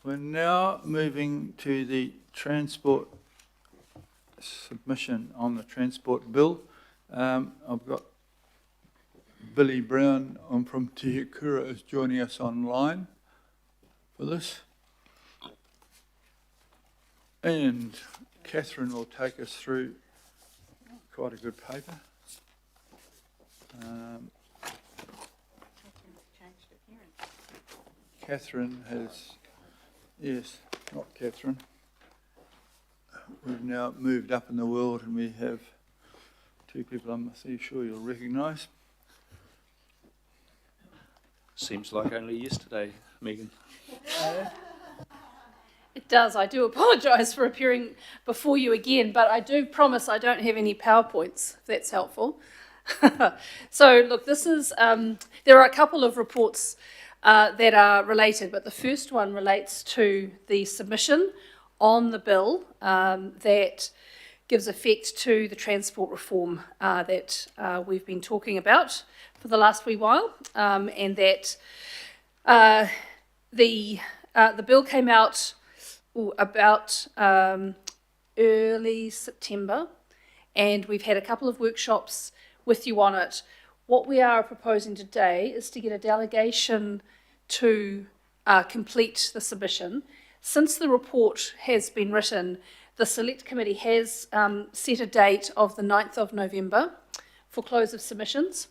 We're now moving to the transport submission on the transport bill. I've got Billy Brown from Te Hekura is joining us online for this. And Catherine will take us through quite a good paper. Catherine has, yes, not Catherine. We've now moved up in the world and we have two people I'm sure you'll recognise. Seems like only yesterday, Megan. It does. I do apologise for appearing before you again, but I do promise I don't have any PowerPoints, if that's helpful. So, look, this is, there are a couple of reports that are related, but the first one relates to the submission on the bill that gives effect to the transport reform that we've been talking about for the last wee while, and that the bill came out about early September, and we've had a couple of workshops with you on it. What we are proposing today is to get a delegation to complete the submission. Since the report has been written, the Select Committee has set a date of the 9th of November for close of submissions.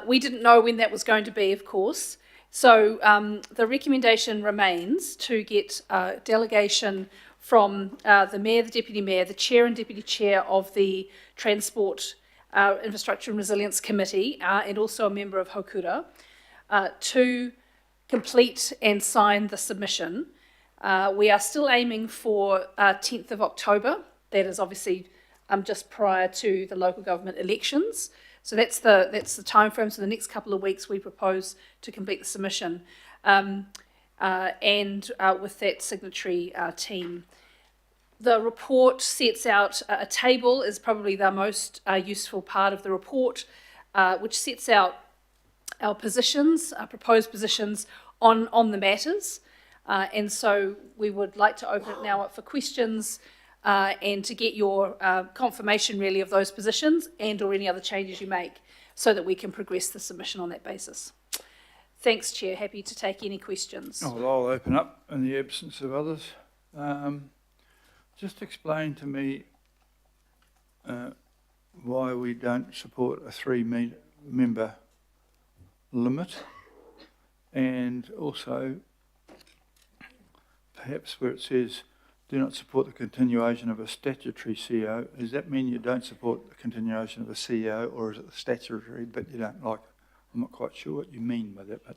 We didn't know when that was going to be, of course, so the recommendation remains to get a delegation from the Mayor, the Deputy Mayor, the Chair and Deputy Chair of the Transport Infrastructure and Resilience Committee, and also a member of Hokura, to complete and sign the submission. We are still aiming for 10th of October. That is obviously just prior to the local government elections. So that's the time frame. So the next couple of weeks we propose to complete the submission, and with that signatory team. The report sets out a table, is probably the most useful part of the report, which sets out our positions, our proposed positions on the matters. And so we would like to open it now up for questions and to get your confirmation really of those positions and or any other changes you make so that we can progress the submission on that basis. Thanks, Chair. Happy to take any questions. Oh, well, I'll open up in the absence of others. Just explain to me why we don't support a 3-member limit, and also perhaps where it says do not support the continuation of a statutory CEO, does that mean you don't support the continuation of a CEO, or is it the statutory bit you don't like? I'm not quite sure what you mean by that, but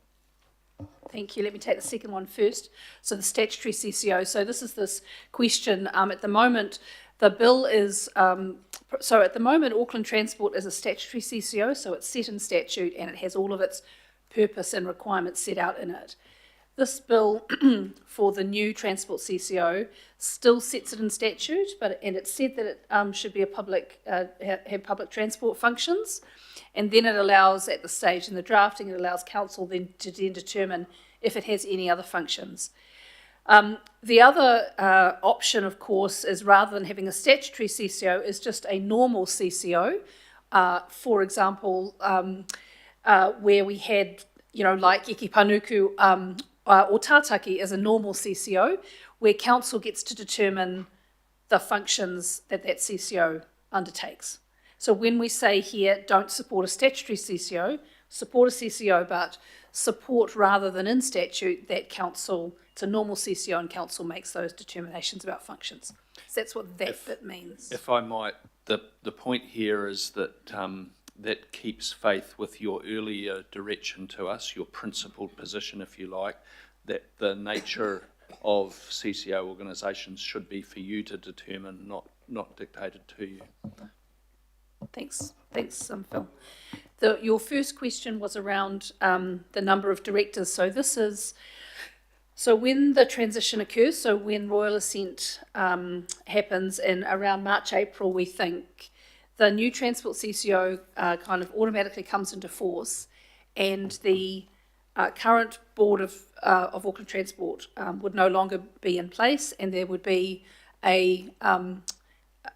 Thank you. Let me take the second one first. So the statutory CCO. So this is this question. At the moment, the bill is, so at the moment, Auckland Transport is a statutory CCO, so it's set in statute and it has all of its purpose and requirements set out in it. This bill for the new transport CCO still sets it in statute, and it said that it should be a public, have public transport functions, and then it allows, at the stage in the drafting, it allows council then to determine if it has any other functions. The other option, of course, is rather than having a statutory CCO, is just a normal CCO. For example, where we had, like Eki Panuku or Tātaki as a normal CCO, where council gets to determine the functions that that CCO undertakes. So when we say here, don't support a statutory CCO, support a CCO, but support rather than in statute that council, it's a normal CCO and council makes those determinations about functions. So that's what that bit means. If I might, the point here is that that keeps faith with your earlier direction to us, your principled position, if you like, that the nature of CCO organisations should be for you to determine, not dictated to you. Thanks, Phil. Your first question was around the number of directors. So when the transition occurs, so when Royal Assent happens in around March, April, we think, the new Transport CCO kind of automatically comes into force, and the current board of Auckland Transport would no longer be in place, and there would be an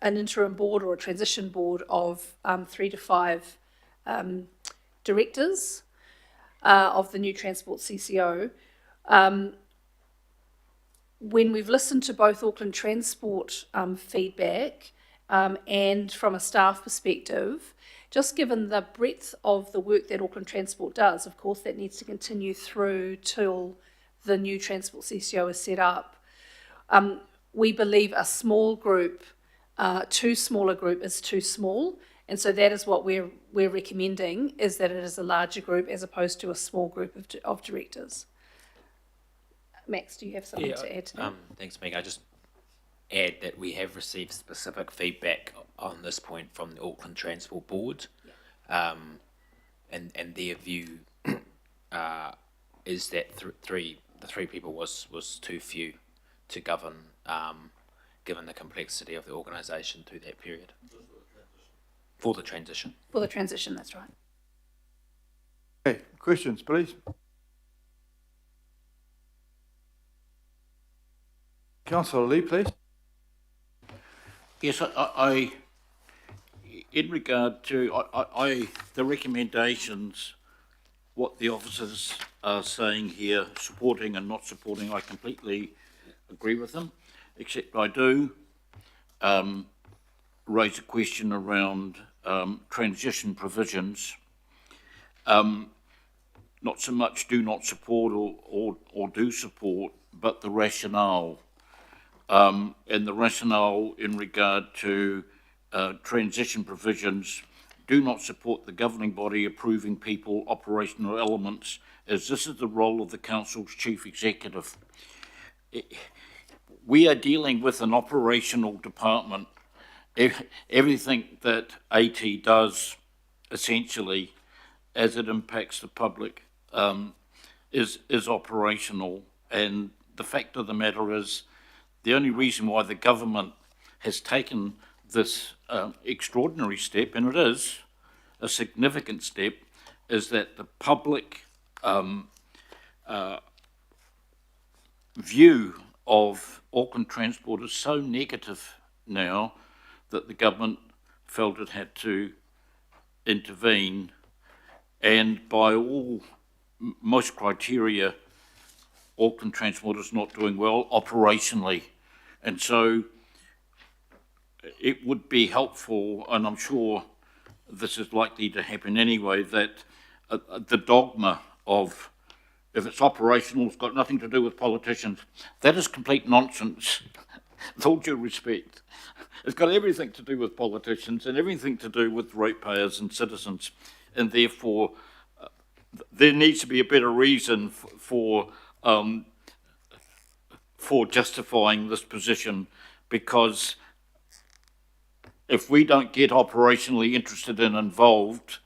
interim board or a transition board of 3 to 5 directors of the new Transport CCO. When we've listened to both Auckland Transport feedback and from a staff perspective, just given the breadth of the work that Auckland Transport does, of course that needs to continue through till the new Transport CCO is set up. We believe a small group, too small a group is too small, and so that is what we're recommending, is that it is a larger group as opposed to a small group of directors. Max, do you have something to add to that? Thanks, Meg. I just add that we have received specific feedback on this point from the Auckland Transport Board, and their view is that the three people was too few to govern, given the complexity of the organisation through that period. For the transition. For the transition, that's right. Okay, questions, please. Councillor Lee, please. Yes, I in regard to the recommendations, what the officers are saying here, supporting and not supporting, I completely agree with them, except I do raise a question around transition provisions. Not so much do not support or do support, but the rationale. And the rationale in regard to transition provisions: do not support the governing body approving people, operational elements, as this is the role of the council's chief executive. We are dealing with an operational department. Everything that AT does, essentially, as it impacts the public, is operational. And the fact of the matter is, the only reason why the government has taken this extraordinary step, and it is a significant step, is that the public view of Auckland Transport is so negative now that the government felt it had to intervene, and by most criteria, Auckland Transport is not doing well operationally. And so it would be helpful, and I'm sure this is likely to happen anyway, that the dogma of if it's operational, it's got nothing to do with politicians, that is complete nonsense, with all due respect. It's got everything to do with politicians and everything to do with ratepayers and citizens, and therefore there needs to be a better reason for justifying this position, because if we don't get operationally interested and involved,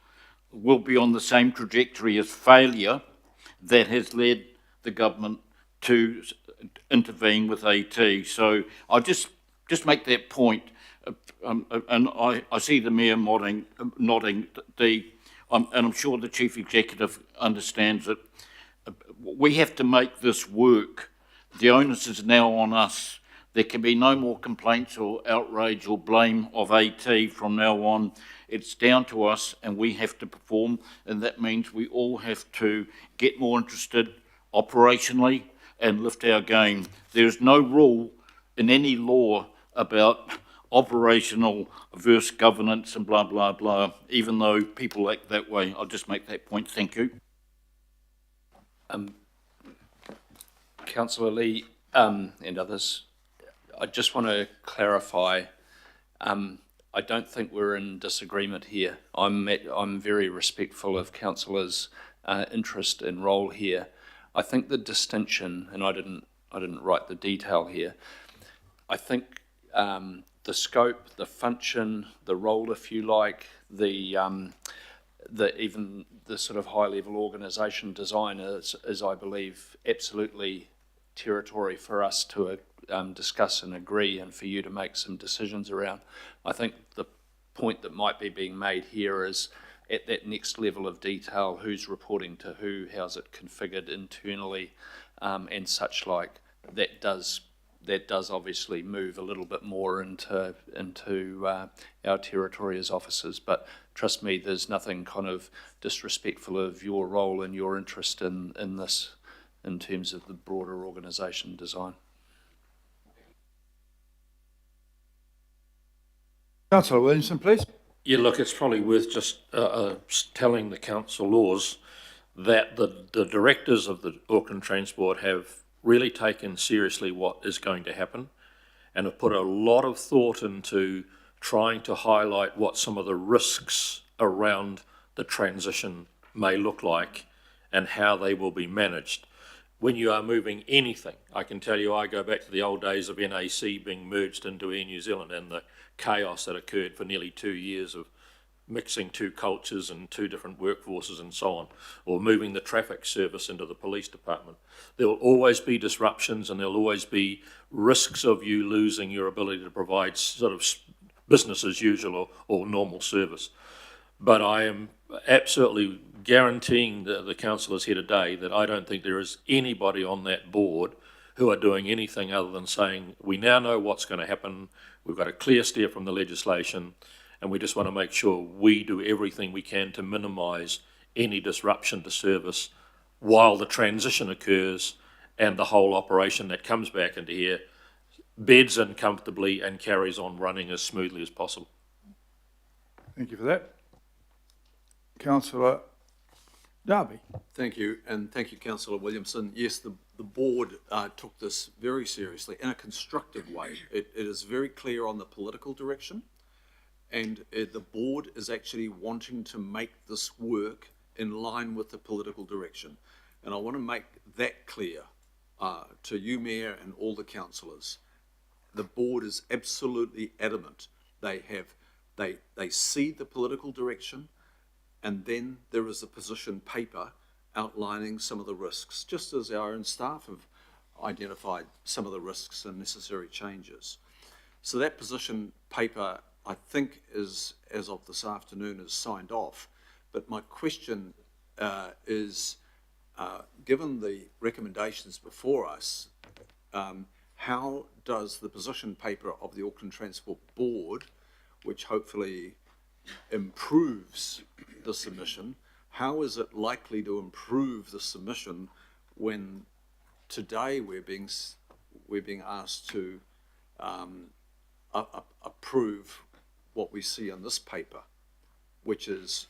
we'll be on the same trajectory as failure that has led the government to intervene with AT. So I'll just make that point, and I see the Mayor nodding, and I'm sure the Chief Executive understands it. We have to make this work. The onus is now on us. There can be no more complaints or outrage or blame of AT from now on. It's down to us, and we have to perform, and that means we all have to get more interested operationally and lift our game. There's no rule in any law about operational versus governance and blah, blah, blah, even though people act that way. I'll just make that point. Thank you. Councillor Lee and others, I just want to clarify, I don't think we're in disagreement here. I'm very respectful of councillors' interest and role here. I think the distinction, and I didn't write the detail here, I think the scope, the function, the role, if you like, even the sort of high-level organisation design is, I believe, absolutely territory for us to discuss and agree, and for you to make some decisions around. I think the point that might be being made here is, at that next level of detail, who's reporting to who, how's it configured internally, and such like, that does obviously move a little bit more into our territory as officers. But trust me, there's nothing kind of disrespectful of your role and your interest in this in terms of the broader organisation design. Councillor Williamson, please. Yeah, look, it's probably worth just telling the council laws that the directors of the Auckland Transport have really taken seriously what is going to happen and have put a lot of thought into trying to highlight what some of the risks around the transition may look like and how they will be managed. When you are moving anything, I can tell you I go back to the old days of NAC being merged into Air New Zealand and the chaos that occurred for nearly 2 years of mixing two cultures and two different workforces and so on, or moving the traffic service into the police department. There will always be disruptions and there'll always be risks of you losing your ability to provide sort of business as usual or normal service. But I am absolutely guaranteeing the councillors here today that I don't think there is anybody on that board who are doing anything other than saying, we now know what's going to happen, we've got a clear steer from the legislation, and we just want to make sure we do everything we can to minimise any disruption to service while the transition occurs and the whole operation that comes back into here beds in comfortably and carries on running as smoothly as possible. Thank you for that. Councillor Darby. Thank you, and thank you, Councillor Williamson. Yes, the board took this very seriously in a constructive way. It is very clear on the political direction, and the board is actually wanting to make this work in line with the political direction. And I want to make that clear to you, Mayor, and all the councillors. The board is absolutely adamant. They see the political direction, and then there is a position paper outlining some of the risks, just as our own staff have identified some of the risks and necessary changes. So that position paper, I think, is, as of this afternoon, is signed off. But my question is, given the recommendations before us, how does the position paper of the Auckland Transport Board, which hopefully improves the submission, how is it likely to improve the submission when today we're being asked to approve what we see in this paper, which is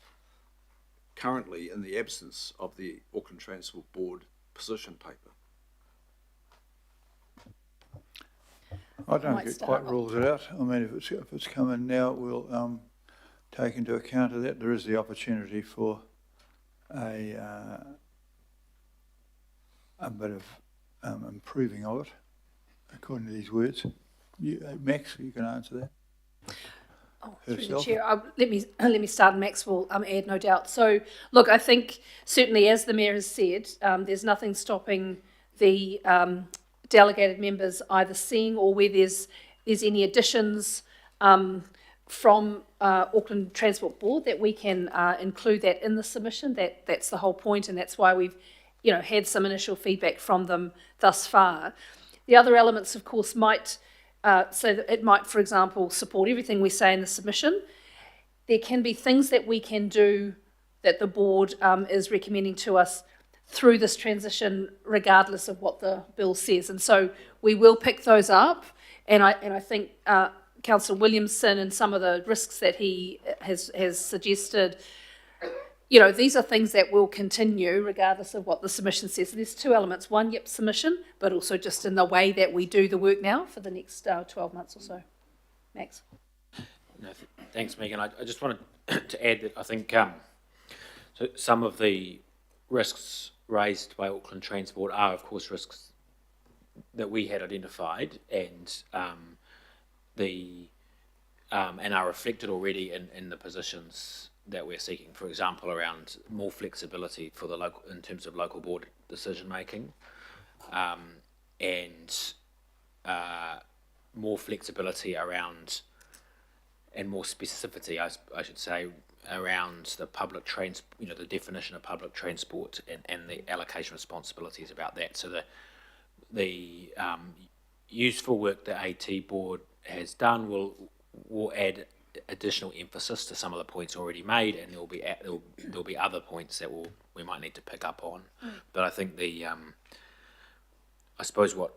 currently in the absence of the Auckland Transport Board position paper? I don't Might get start quite rules it out. I mean, if it's coming now, we'll take into account of that. There is the opportunity for a bit of improving of it, according to these words. Max, you can answer that. Oh, through the Herself. chair. Let me start, and Max will add, no doubt. So, look, I think certainly, as the Mayor has said, there's nothing stopping the delegated members either seeing or where there's any additions from Auckland Transport Board that we can include that in the submission. That's the whole point, and that's why we've had some initial feedback from them thus far. The other elements, of course, might so that it might, for example, support everything we say in the submission. There can be things that we can do that the board is recommending to us through this transition, regardless of what the bill says. And so we will pick those up. And I think Councillor Williamson and some of the risks that he has suggested, these are things that will continue regardless of what the submission says. So there's two elements: one, submission, but also just in the way that we do the work now for the next 12 months or so. Max. No, thanks, Megan. I just wanted to add that I think so some of the risks raised by Auckland Transport are, of course, risks that we had identified and are reflected already in the positions that we're seeking. For example, around more flexibility for the local in terms of local board decision making, and more flexibility around and more specificity, I should say, around the public the definition of public transport and the allocation responsibilities about that. So the useful work the AT board has done will add additional emphasis to some of the points already made, and there'll be other points that we might need to pick up on. But I think I suppose what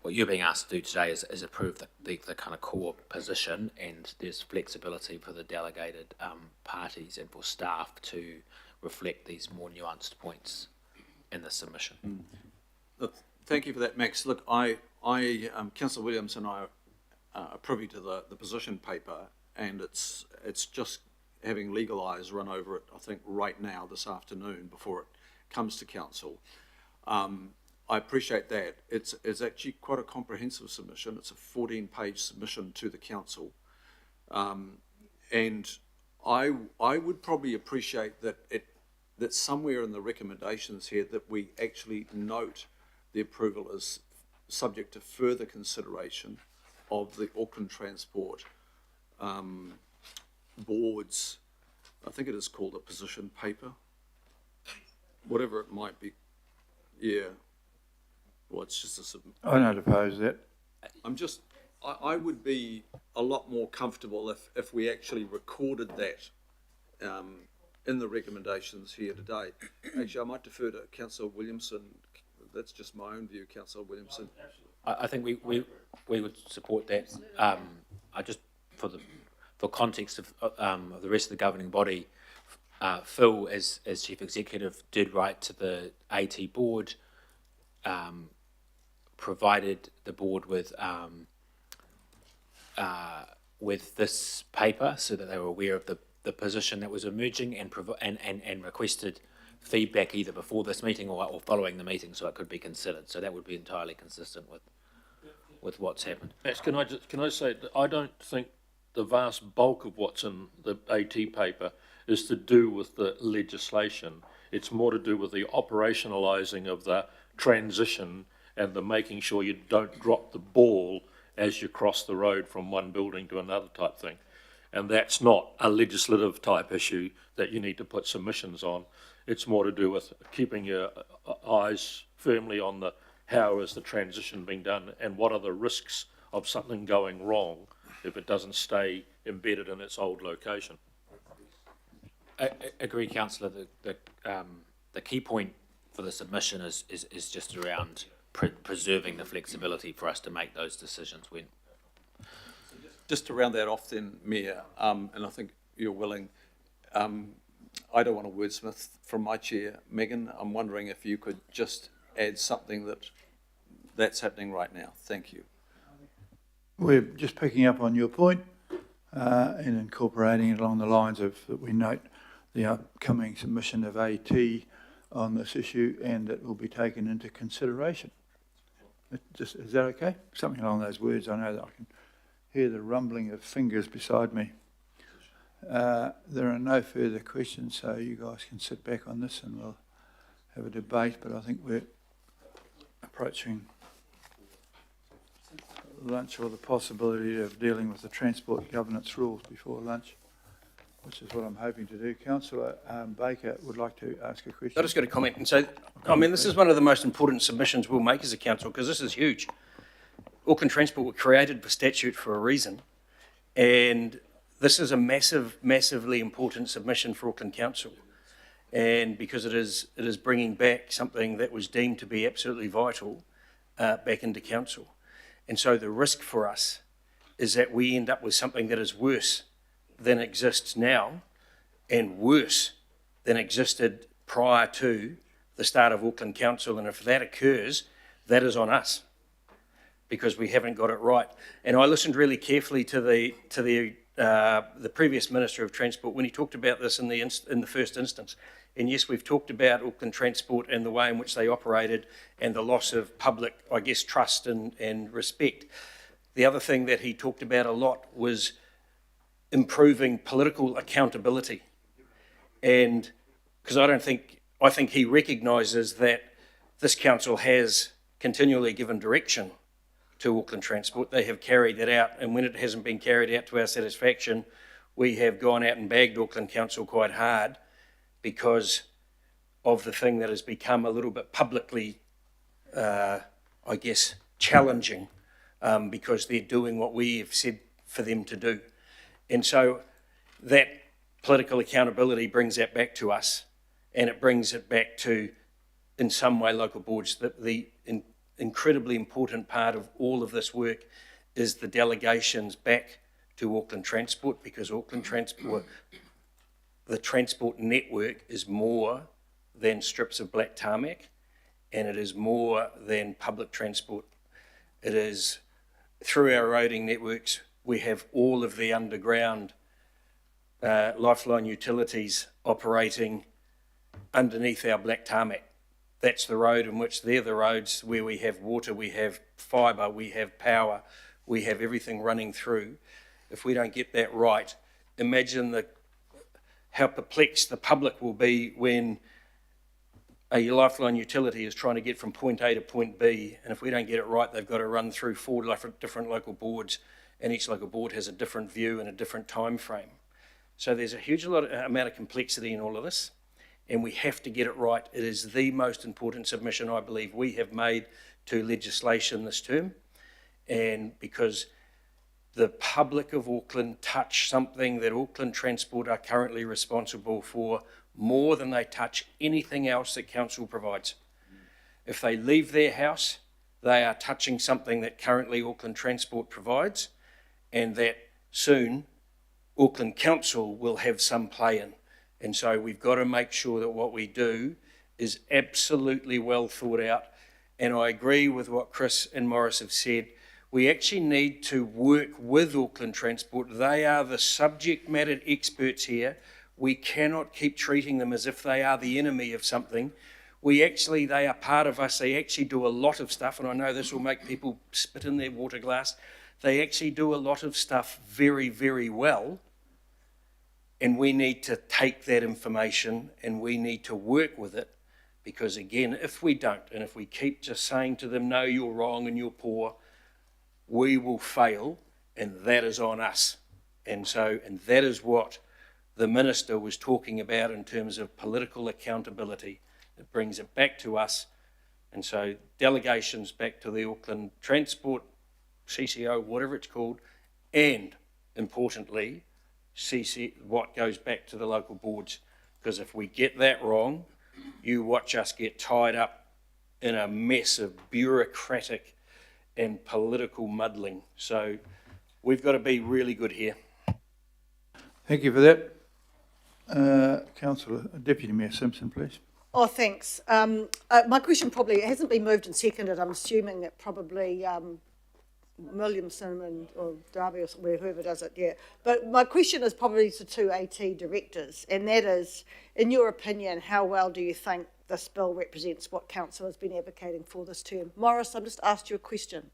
you're being asked to do today is approve the kind of core position, and there's flexibility for the delegated parties and for staff to reflect these more nuanced points in the submission. Look, thank you for that, Max. Look, Councillor Williams and I are privy to the position paper, and it's just having legal eyes run over it, I think, right now, this afternoon, before it comes to council. I appreciate that. It's actually quite a comprehensive submission. It's a 14-page submission to the council. And I would probably appreciate that somewhere in the recommendations here that we actually note the approval is subject to further consideration of the Auckland Transport Board's, I think it is called a position paper, whatever it might be. Yeah. Well, it's just I don't oppose that. I would be a lot more comfortable if we actually recorded that in the recommendations here today. Actually, I might defer to Councillor Williamson. That's just my own view, Councillor Williamson. I think we would support that. I just for context of the rest of the governing body, Phil, as chief executive, did write to the AT board, provided the board with this paper so that they were aware of the position that was emerging, and requested feedback either before this meeting or following the meeting so it could be considered. So that would be entirely consistent with what's happened. Max, can I say that I don't think the vast bulk of what's in the AT paper is to do with the legislation. It's more to do with the operationalising of the transition and the making sure you don't drop the ball as you cross the road from one building to another type thing. And that's not a legislative type issue that you need to put submissions on. It's more to do with keeping your eyes firmly on how is the transition being done and what are the risks of something going wrong if it doesn't stay embedded in its old location. I agree, Councillor. The key point for the submission is just around preserving the flexibility for us to make those decisions when. Just to round that off then, Mayor, and I think you're willing, I don't want to wordsmith from my chair. Megan, I'm wondering if you could just add something that's happening right now. Thank you. We're just picking up on your point and incorporating it along the lines of that we note the upcoming submission of AT on this issue, and it will be taken into consideration. Is that okay? Something along those words. I know that I can hear the rumbling of fingers beside me. There are no further questions, so you guys can sit back on this and we'll have a debate, but I think we're approaching lunch or the possibility of dealing with the transport governance rules before lunch, which is what I'm hoping to do. Councillor Baker would like to ask a question. I just got a comment and say, I mean, this is one of the most important submissions we'll make as a council because this is huge. Auckland Transport were created by statute for a reason, and this is a massively important submission for Auckland Council, and because it is bringing back something that was deemed to be absolutely vital back into council. And so the risk for us is that we end up with something that is worse than exists now and worse than existed prior to the start of Auckland Council. And if that occurs, that is on us because we haven't got it right. And I listened really carefully to the previous Minister of Transport when he talked about this in the first instance. And yes, we've talked about Auckland Transport and the way in which they operated and the loss of public, I guess, trust and respect. The other thing that he talked about a lot was improving political accountability. And because I think he recognises that this council has continually given direction to Auckland Transport. They have carried that out, and when it hasn't been carried out to our satisfaction, we have gone out and bagged Auckland Council quite hard because of the thing that has become a little bit publicly, I guess, challenging, because they're doing what we have said for them to do. And so that political accountability brings that back to us, and it brings it back to, in some way, local boards. The incredibly important part of all of this work is the delegations back to Auckland Transport, because Auckland Transport, the transport network is more than strips of black tarmac, and it is more than public transport. It is, through our roading networks, we have all of the underground lifeline utilities operating underneath our black tarmac. That's the road in which they're the roads where we have water, we have fibre, we have power, we have everything running through. If we don't get that right, imagine how perplexed the public will be when a lifeline utility is trying to get from point A to point B, and if we don't get it right, they've got to run through 4 different local boards, and each local board has a different view and a different time frame. So there's a huge amount of complexity in all of this, and we have to get it right. It is the most important submission I believe we have made to legislation this term, and because the public of Auckland touch something that Auckland Transport are currently responsible for more than they touch anything else that council provides. If they leave their house, they are touching something that currently Auckland Transport provides, and that soon Auckland Council will have some play in. And so we've got to make sure that what we do is absolutely well thought out. And I agree with what Chris and Morris have said. We actually need to work with Auckland Transport. They are the subject matter experts here. We cannot keep treating them as if they are the enemy of something. They are part of us. They actually do a lot of stuff, and I know this will make people spit in their water glass. They actually do a lot of stuff very, very well. And we need to take that information and we need to work with it, because again, if we don't, and if we keep just saying to them, no, you're wrong and you're poor, we will fail, and that is on us. And that is what the Minister was talking about in terms of political accountability. It brings it back to us. And so delegations back to the Auckland Transport, CCO, whatever it's called, and importantly, what goes back to the local boards. Because if we get that wrong, you watch us get tied up in a mess of bureaucratic and political muddling. So we've got to be really good here. Thank you for that. Councillor, Deputy Mayor Simpson, please. Oh, thanks. My question probably, it hasn't been moved and seconded. I'm assuming that probably Williamson or Darby or whoever does it, yeah. But my question is probably to 2 AT directors, and that is, in your opinion, how well do you think this bill represents what council has been advocating for this term? Morris, I just asked you a question.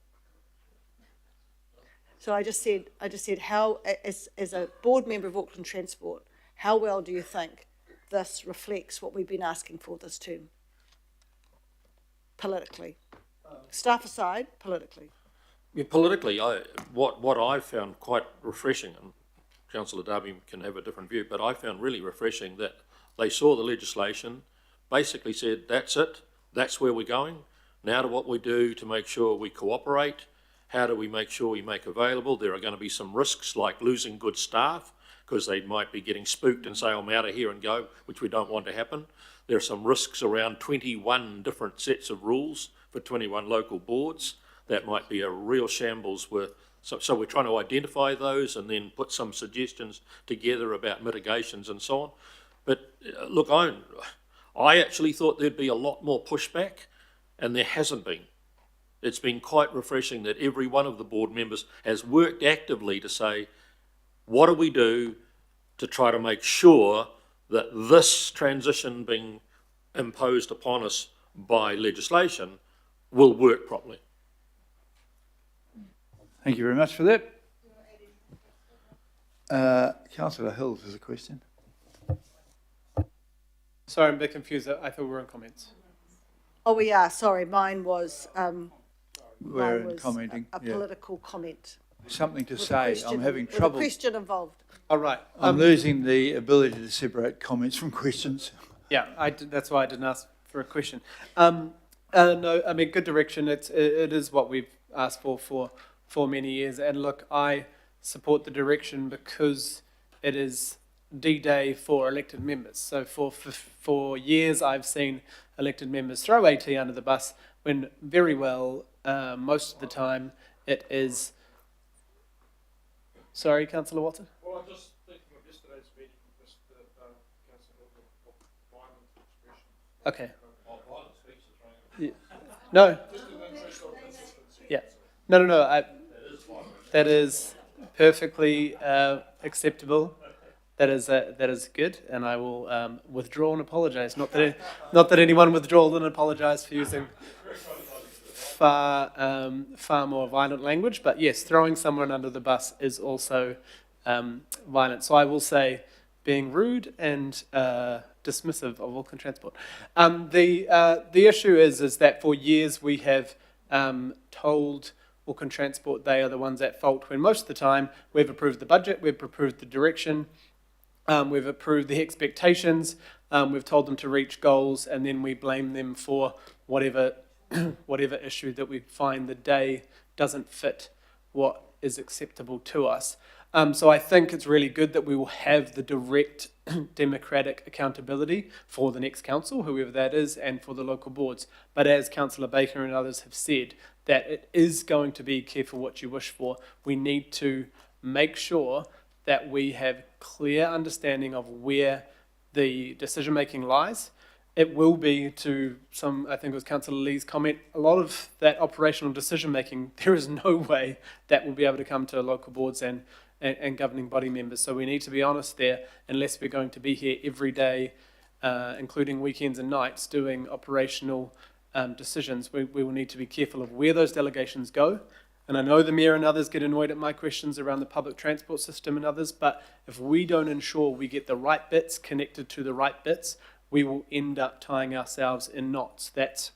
So I just said, how, as a board member of Auckland Transport, how well do you think this reflects what we've been asking for this term? Politically. Staff aside, politically. Yeah, politically, what I found quite refreshing, and Councillor Darby can have a different view, but I found really refreshing that they saw the legislation, basically said, that's it, that's where we're going. Now to what we do to make sure we cooperate. How do we make sure we make available? There are going to be some risks like losing good staff because they might be getting spooked and say, I'm out of here and go, which we don't want to happen. There are some risks around 21 different sets of rules for 21 local boards. That might be a real shambles with, so we're trying to identify those and then put some suggestions together about mitigations and so on. But look, I actually thought there'd be a lot more pushback, and there hasn't been. It's been quite refreshing that every one of the board members has worked actively to say, what do we do to try to make sure that this transition being imposed upon us by legislation will work properly? Thank you very much for that. Councillor Hills has a question. Sorry, I'm a bit confused. I thought we were in comments. Oh, we are. Sorry, mine was We're commenting. a political comment. something to with a say. question- I'm having with a trouble. question involved. All right. I'm losing the ability to separate comments from questions. Yeah, that's why I didn't ask for a question. No, I mean, good direction. It is what we've asked for many years. And look, I support the direction because it is D-Day for elected members. So for years, I've seen elected members throw AT under the bus when very well, most of the time, it is. Sorry, Councillor Watson? Well, I'm just thinking of yesterday's meeting with Councillor of violent expression. Okay. Violent speech is right. No. Just in the interest of consistency. Yeah. No. That is perfectly acceptable. That is good, and I will withdraw and apologise. Not that anyone withdrawal and apologise for using far more violent language, but yes, throwing someone under the bus is also violent. So I will say, being rude and dismissive of Auckland Transport. The issue is that for years we have told Auckland Transport they are the ones at fault, when most of the time we've approved the budget, we've approved the direction, we've approved the expectations, we've told them to reach goals, and then we blame them for whatever issue that we find the day doesn't fit what is acceptable to us. So I think it's really good that we will have the direct democratic accountability for the next council, whoever that is, and for the local boards. But as Councillor Baker and others have said, that it is going to be careful what you wish for. We need to make sure that we have clear understanding of where the decision-making lies. It will be, to some, I think it was Councillor Lee's comment, a lot of that operational decision-making, there is no way that will be able to come to local boards and governing body members. So we need to be honest there, unless we're going to be here every day, including weekends and nights, doing operational decisions. We will need to be careful of where those delegations go. And I know the Mayor and others get annoyed at my questions around the public transport system and others, but if we don't ensure we get the right bits connected to the right bits, we will end up tying ourselves in knots. That's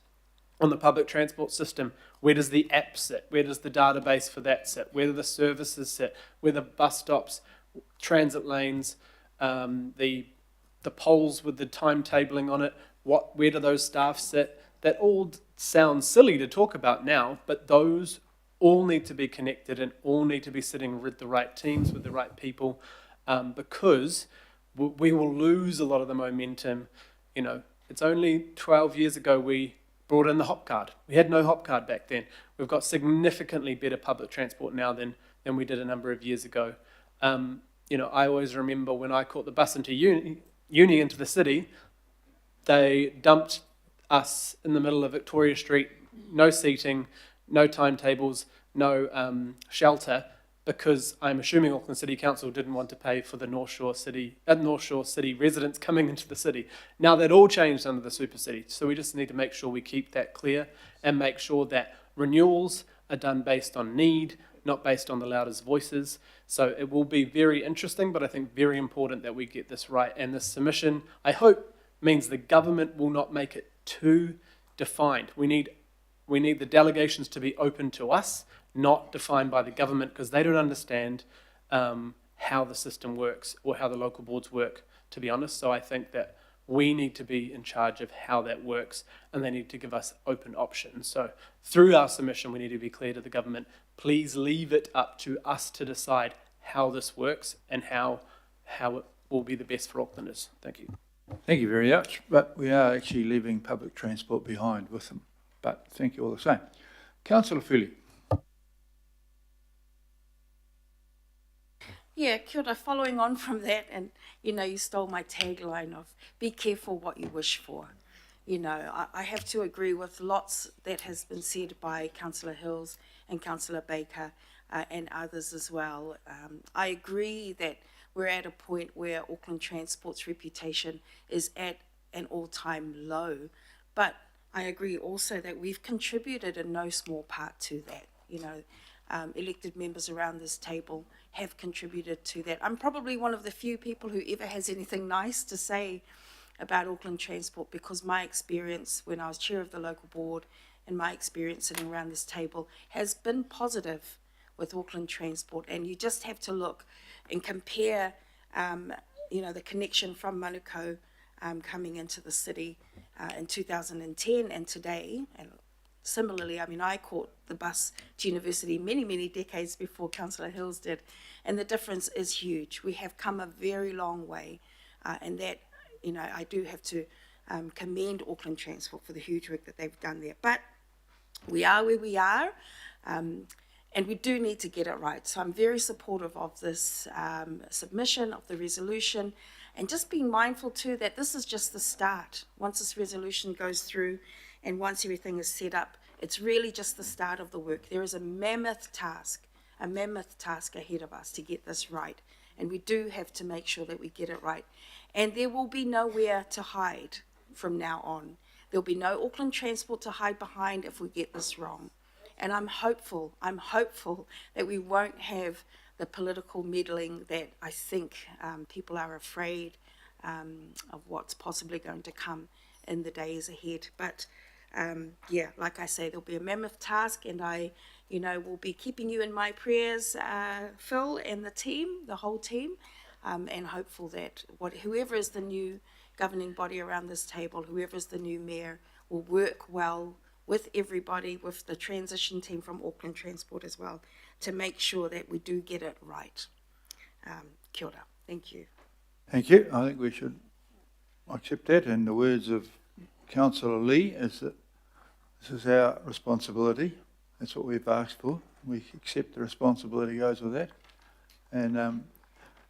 on the public transport system. Where does the app sit? Where does the database for that sit? Where do the services sit? Where the bus stops, transit lanes, the poles with the timetabling on it, where do those staff sit? That all sounds silly to talk about now, but those all need to be connected and all need to be sitting with the right teams, with the right people, because we will lose a lot of the momentum. You know, it's only 12 years ago we brought in the hop card. We had no hop card back then. We've got significantly better public transport now than we did a number of years ago. You know, I always remember when I caught the bus into uni into the city, they dumped us in the middle of Victoria Street, no seating, no timetables, no shelter, because I'm assuming Auckland City Council didn't want to pay for the North Shore City residents coming into the city. Now that all changed under the Super City, so we just need to make sure we keep that clear and make sure that renewals are done based on need, not based on the loudest voices. So it will be very interesting, but I think very important that we get this right. And this submission, I hope, means the government will not make it too defined. We need the delegations to be open to us, not defined by the government, because they don't understand how the system works or how the local boards work, to be honest. So I think that we need to be in charge of how that works, and they need to give us open options. So through our submission, we need to be clear to the government, please leave it up to us to decide how this works and how it will be the best for Aucklanders. Thank you. Thank you very much, but we are actually leaving public transport behind with them. But thank you all the same. Councillor Fuli. Yeah, kia ora, following on from that, and you stole my tagline of be careful what you wish for. I have to agree with lots that has been said by Councillor Hills and Councillor Baker and others as well. I agree that we're at a point where Auckland Transport's reputation is at an all-time low, but I agree also that we've contributed in no small part to that. Elected members around this table have contributed to that. I'm probably one of the few people who ever has anything nice to say about Auckland Transport, because my experience when I was chair of the local board and my experience sitting around this table has been positive with Auckland Transport. And you just have to look and compare, the connection from Manukau coming into the city in 2010 and today. And similarly, I caught the bus to university many, many decades before Councillor Hills did. And the difference is huge. We have come a very long way. And that, I do have to commend Auckland Transport for the huge work that they've done there. But we are where we are, and we do need to get it right. So I'm very supportive of this submission of the resolution, and just being mindful too that this is just the start. Once this resolution goes through and once everything is set up, it's really just the start of the work. There is a mammoth task ahead of us to get this right. And we do have to make sure that we get it right. And there will be nowhere to hide from now on. There'll be no Auckland Transport to hide behind if we get this wrong. And I'm hopeful that we won't have the political meddling that I think people are afraid of what's possibly going to come in the days ahead. But like I say, there'll be a mammoth task, and I will be keeping you in my prayers, Phil and the team, the whole team, and hopeful that whoever is the new governing body around this table, whoever is the new mayor, will work well with everybody, with the transition team from Auckland Transport as well, to make sure that we do get it right. Kia ora. Thank you. Thank you. I think we should accept that. And the words of Councillor Lee is that this is our responsibility. That's what we've asked for. We accept the responsibility goes with that. And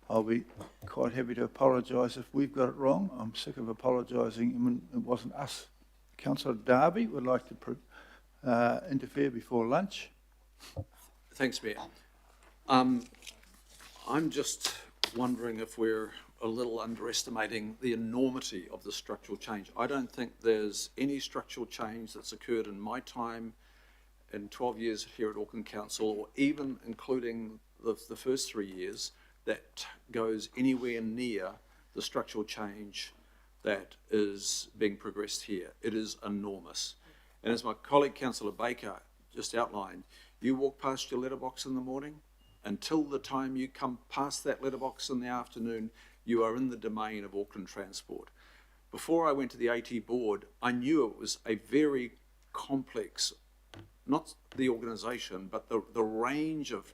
I'll be quite happy to apologise if we've got it wrong. I'm sick of apologising when it wasn't us. Councillor Darby would like to interfere before lunch. Thanks, Mayor. I'm just wondering if we're a little underestimating the enormity of the structural change. I don't think there's any structural change that's occurred in my time in 12 years here at Auckland Council, or even including the first 3 years, that goes anywhere near the structural change that is being progressed here. It is enormous. And as my colleague Councillor Baker just outlined, you walk past your letterbox in the morning, until the time you come past that letterbox in the afternoon, you are in the domain of Auckland Transport. Before I went to the AT board, I knew it was a very complex, not the organisation, but the range of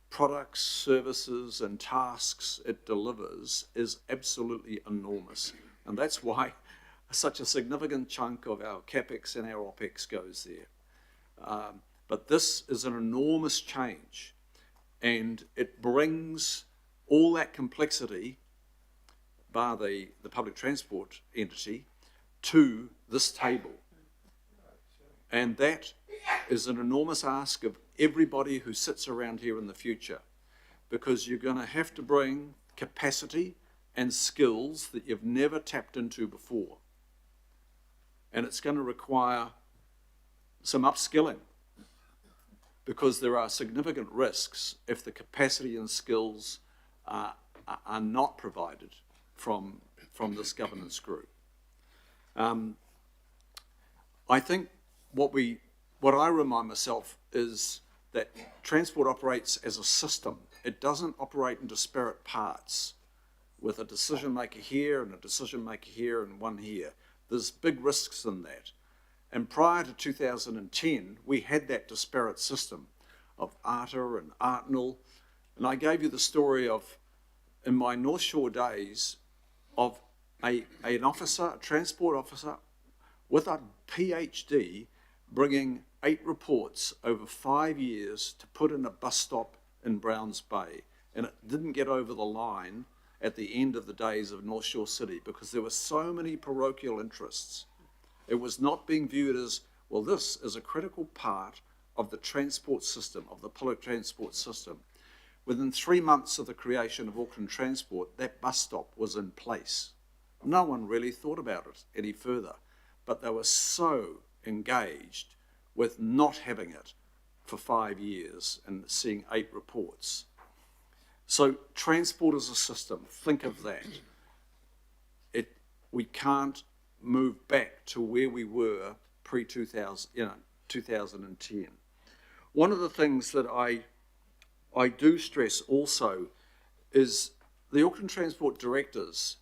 products, services and tasks it delivers is absolutely enormous. And that's why such a significant chunk of our CapEx and our OpEx goes there. But this is an enormous change, and it brings all that complexity, bar the public transport entity, to this table. And that is an enormous ask of everybody who sits around here in the future, because you're going to have to bring capacity and skills that you've never tapped into before. And it's going to require some upskilling, because there are significant risks if the capacity and skills are not provided from this governance group. I think what I remind myself is that transport operates as a system. It doesn't operate in disparate parts with a decision maker here and a decision maker here and one here. There's big risks in that. And prior to 2010, we had that disparate system of ARTA and ARTNL. And I gave you the story of, in my North Shore days, of an officer, a transport officer, with a PhD, bringing 8 reports over 5 years to put in a bus stop in Browns Bay. And it didn't get over the line at the end of the days of North Shore City because there were so many parochial interests. It was not being viewed as, well, this is a critical part of the transport system, of the public transport system. Within 3 months of the creation of Auckland Transport, that bus stop was in place. No one really thought about it any further, but they were so engaged with not having it for 5 years and seeing 8 reports. So transport is a system. Think of that. We can't move back to where we were pre-2010. One of the things that I I do stress also is the Auckland Transport directors,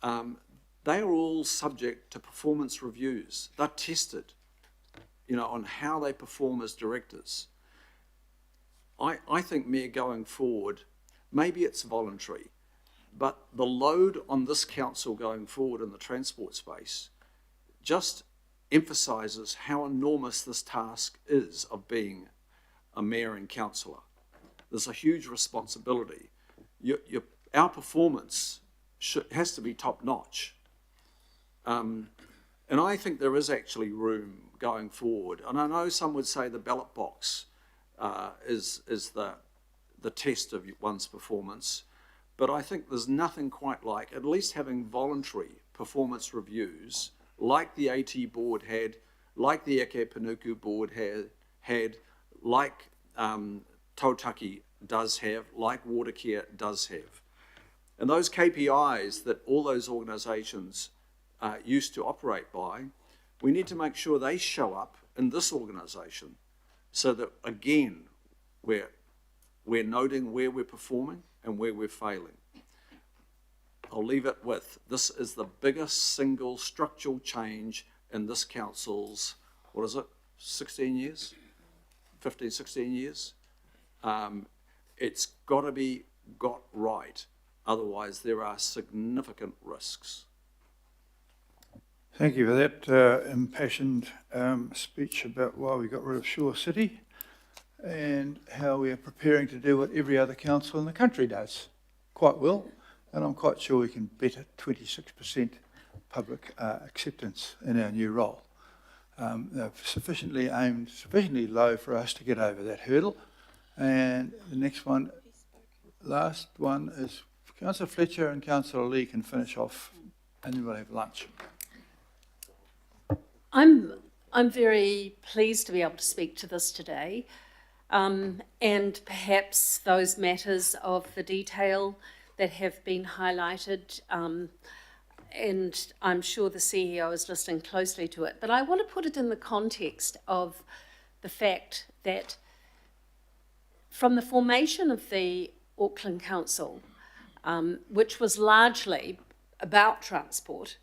they are all subject to performance reviews. They're tested, on how they perform as directors. I think, Mayor, going forward, maybe it's voluntary, but the load on this council going forward in the transport space just emphasises how enormous this task is of being a mayor and councillor. There's a huge responsibility. Our performance has to be top notch. And I think there is actually room going forward. And I know some would say the ballot box is the test of one's performance, but I think there's nothing quite like at least having voluntary performance reviews like the AT board had, like the Eke Panuku board had, like Tautaki does have, like Watercare does have. And those KPIs that all those organisations used to operate by, we need to make sure they show up in this organisation so that, again, we're noting where we're performing and where we're failing. I'll leave it with, this is the biggest single structural change in this council's, 16 years? 15, 16 years? It's got to be got right. Otherwise, there are significant risks. Thank you for that impassioned speech about why we got rid of Shore City and how we are preparing to do what every other council in the country does quite well. And I'm quite sure we can better 26% public acceptance in our new role. They're sufficiently aimed, sufficiently low for us to get over that hurdle. And the next one, last one is Councillor Fletcher and Councillor Lee can finish off and then we'll have lunch. I'm very pleased to be able to speak to this today, and perhaps those matters of the detail that have been highlighted, and I'm sure the CEO is listening closely to it, but I want to put it in the context of the fact that from the formation of the Auckland Council, which was largely about transport,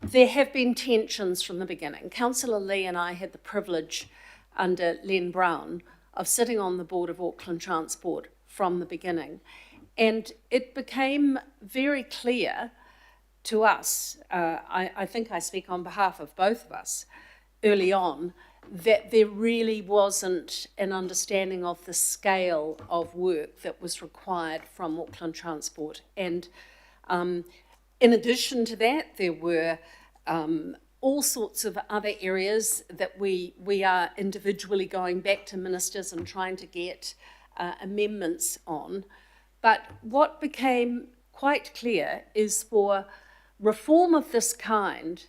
there have been tensions from the beginning. Councillor Lee and I had the privilege under Len Brown of sitting on the board of Auckland Transport from the beginning. And it became very clear to us, I think I speak on behalf of both of us, early on, that there really wasn't an understanding of the scale of work that was required from Auckland Transport. And in addition to that, there were all sorts of other areas that we are individually going back to ministers and trying to get amendments on. But what became quite clear is for reform of this kind,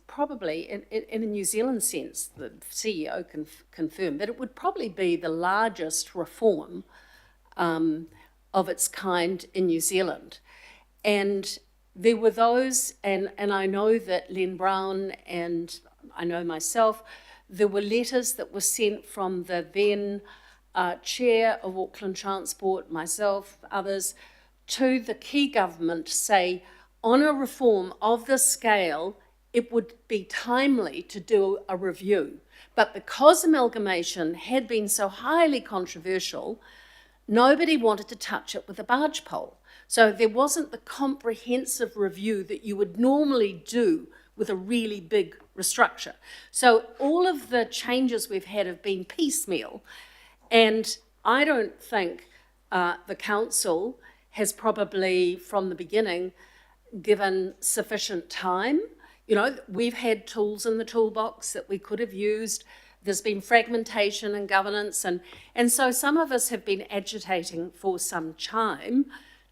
probably in a New Zealand sense, the CEO can confirm that it would probably be the largest reform of its kind in New Zealand. And there were those, and I know that Len Brown and I know myself, there were letters that were sent from the then chair of Auckland Transport, myself, others, to the key government to say, on a reform of this scale, it would be timely to do a review. But because amalgamation had been so highly controversial, nobody wanted to touch it with a barge pole. So there wasn't the comprehensive review that you would normally do with a really big restructure. So all of the changes we've had have been piecemeal. And I don't think the council has probably, from the beginning, given sufficient time. You know, we've had tools in the toolbox that we could have used. There's been fragmentation and governance. And so some of us have been agitating for some time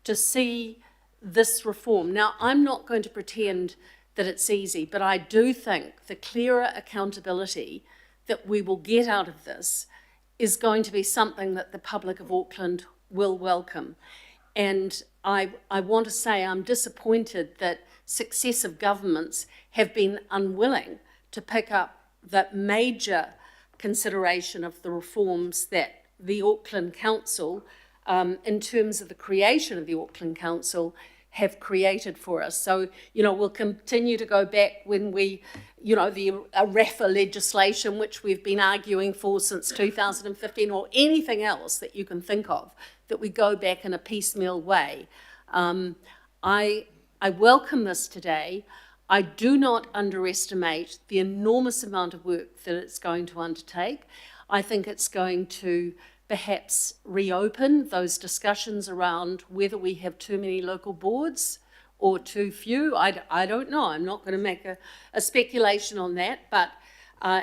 to see this reform. Now, I'm not going to pretend that it's easy, but I do think the clearer accountability that we will get out of this is going to be something that the public of Auckland will welcome. And I want to say I'm disappointed that successive governments have been unwilling to pick up that major consideration of the reforms that the Auckland Council, in terms of the creation of the Auckland Council, have created for us. So, we'll continue to go back when we, the RAFA legislation, which we've been arguing for since 2015, or anything else that you can think of, that we go back in a piecemeal way. I welcome this today. I do not underestimate the enormous amount of work that it's going to undertake. I think it's going to perhaps reopen those discussions around whether we have too many local boards or too few. I don't know. I'm not going to make a speculation on that. But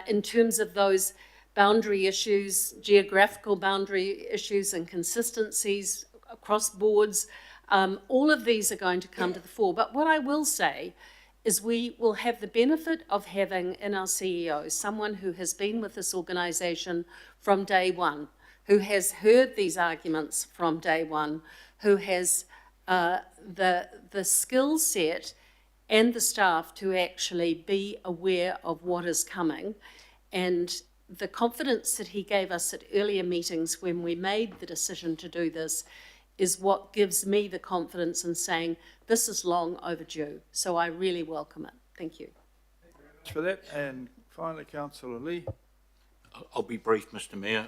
in terms of those boundary issues, geographical boundary issues and consistencies across boards, all of these are going to come to the fore. But what I will say is we will have the benefit of having in our CEO someone who has been with this organisation from day one, who has heard these arguments from day one, who has the skill set and the staff to actually be aware of what is coming. And the confidence that he gave us at earlier meetings when we made the decision to do this is what gives me the confidence in saying this is long overdue. So I really welcome it. Thank you. Thanks for that. And finally, Councillor Lee. I'll be brief, Mr Mayor.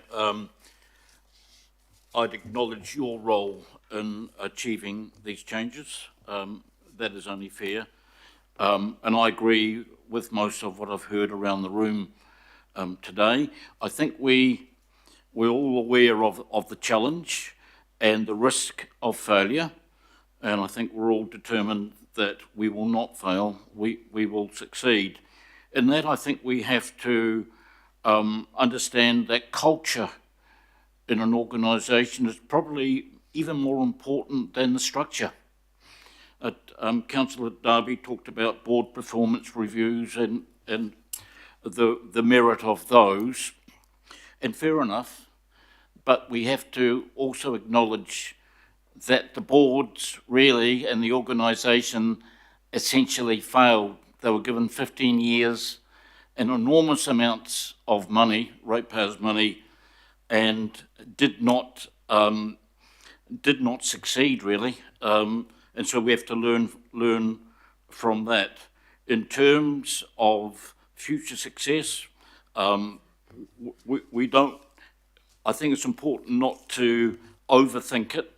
I'd acknowledge your role in achieving these changes. That is only fair. And I agree with most of what I've heard around the room today. I think we're all aware of the challenge and the risk of failure, and I think we're all determined that we will not fail, we will succeed. In that, I think we have to understand that culture in an organisation is probably even more important than the structure. Councillor Darby talked about board performance reviews and the merit of those, and fair enough, but we have to also acknowledge that the boards really and the organisation essentially failed. They were given 15 years and enormous amounts of money, ratepayers' money, and did not succeed really. And so we have to learn from that. In terms of future success, we don't. I think it's important not to overthink it.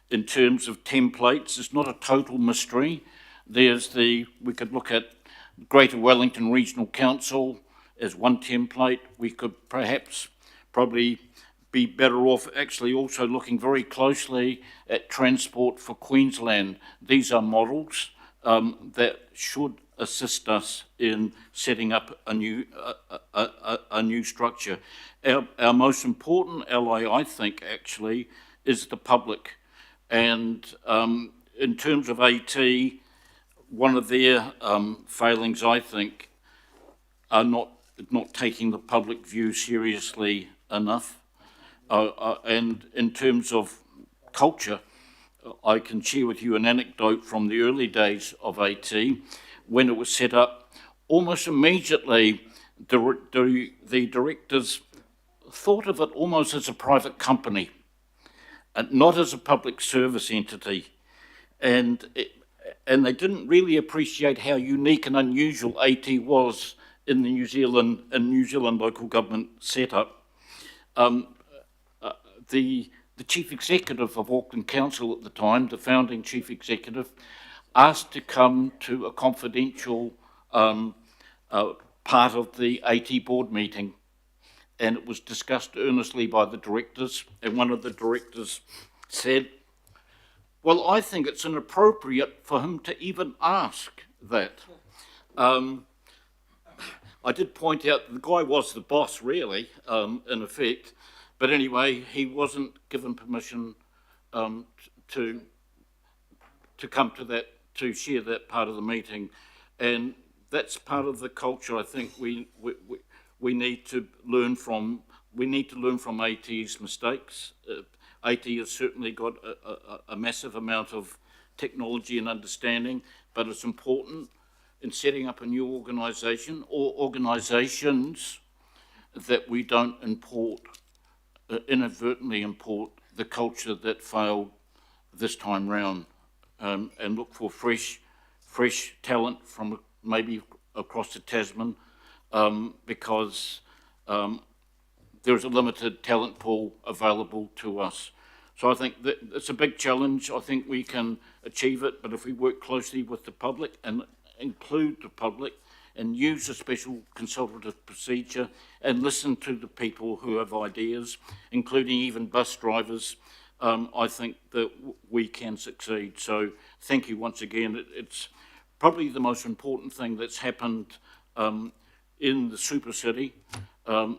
In terms of templates, it's not a total mystery. We could look at Greater Wellington Regional Council as one template. We could probably be better off actually also looking very closely at Transport for Queensland. These are models that should assist us in setting up a new structure. Our most important ally, I think, actually, is the public. And in terms of AT, one of their failings, I think, are not taking the public view seriously enough. And in terms of culture, I can share with you an anecdote from the early days of AT. When it was set up, almost immediately the directors thought of it almost as a private company, and not as a public service entity. And they didn't really appreciate how unique and unusual AT was in the New Zealand local government setup. The chief executive of Auckland Council at the time, the founding chief executive, asked to come to a confidential part of the AT board meeting, and it was discussed earnestly by the directors, and one of the directors said, well, I think it's inappropriate for him to even ask that. I did point out the guy was the boss, really, in effect, but anyway, he wasn't given permission to come to that, to share that part of the meeting, and that's part of the culture I think we need to learn from. We need to learn from AT's mistakes. AT has certainly got a massive amount of technology and understanding, but it's important in setting up a new organisation or organisations that we don't import inadvertently import the culture that failed this time round, and look for fresh talent from maybe across the Tasman, because there's a limited talent pool available to us. So I think that it's a big challenge. I think we can achieve it, but if we work closely with the public and include the public and use a special consultative procedure and listen to the people who have ideas, including even bus drivers, I think that we can succeed. So thank you once again. It's probably the most important thing that's happened in the super city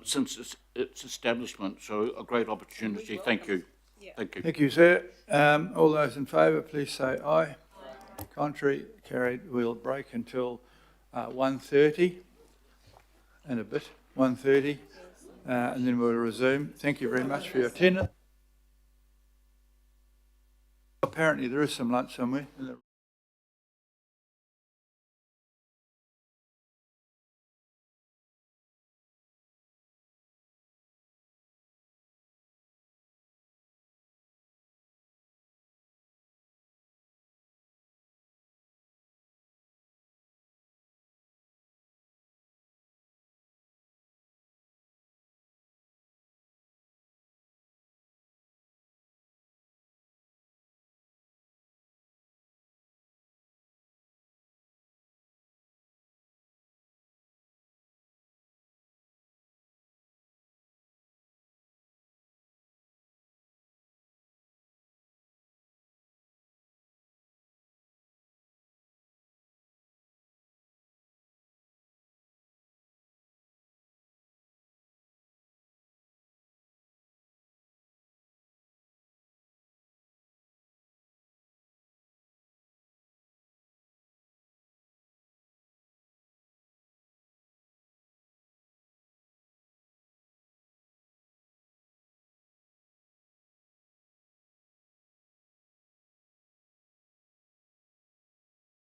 since its establishment. So a great opportunity. Thank you. Thank you. Thank you, sir. All those in favour, please say aye. Contrary, carried. We'll break until 1:30 and a bit, 1:30, and then we'll resume. Thank you very much for your attendance. Apparently there is some lunch somewhere.